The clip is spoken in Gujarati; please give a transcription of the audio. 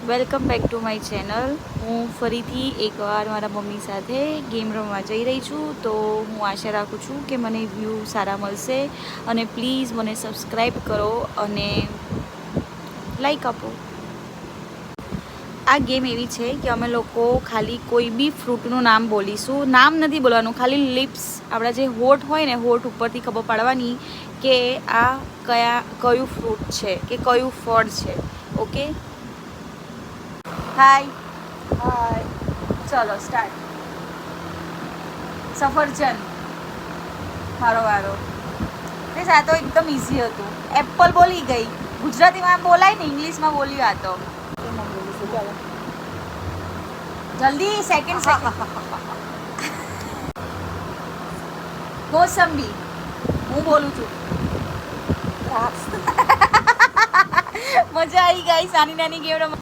Welcome back to my channel. હું ફરીથી એકવાર મારા મમ્મી સાથે ગેમ રમવા જઈ રહી છું. તો હું આશા રાખું છું કે મને વ્યૂ સારા મળશે અને પ્લીઝ મને સબસ્ક્રાઈબ કરો અને લાઈક આપો. આ ગેમ એવી છે કે અમે લોકો ખાલી કોઈ બી ફ્રૂટનું નામ બોલીશું. નામ નથી બોલવાનું, ખાલી લિપ્સ, આપણા જે હોઠ હોય ને, હોઠ ઉપરથી ખબર પાડવાની કે આ કયું ફ્રૂટ છે કે કયું ફળ છે. ઓકે, હાય હાય. ચલો સ્ટાર્ટ. સફરજન. મારો વારો. આ તો એકદમ ઇઝી હતું. એપલ બોલી ગઈ. ગુજરાતીમાં બોલાય ને, ઇંગ્લિશમાં બોલ્યું આ તો. જલ્દી, સેકન્ડ. મોસંબી. હું બોલું છું. મજા આવી ગઈ. નાની નાની ગેમ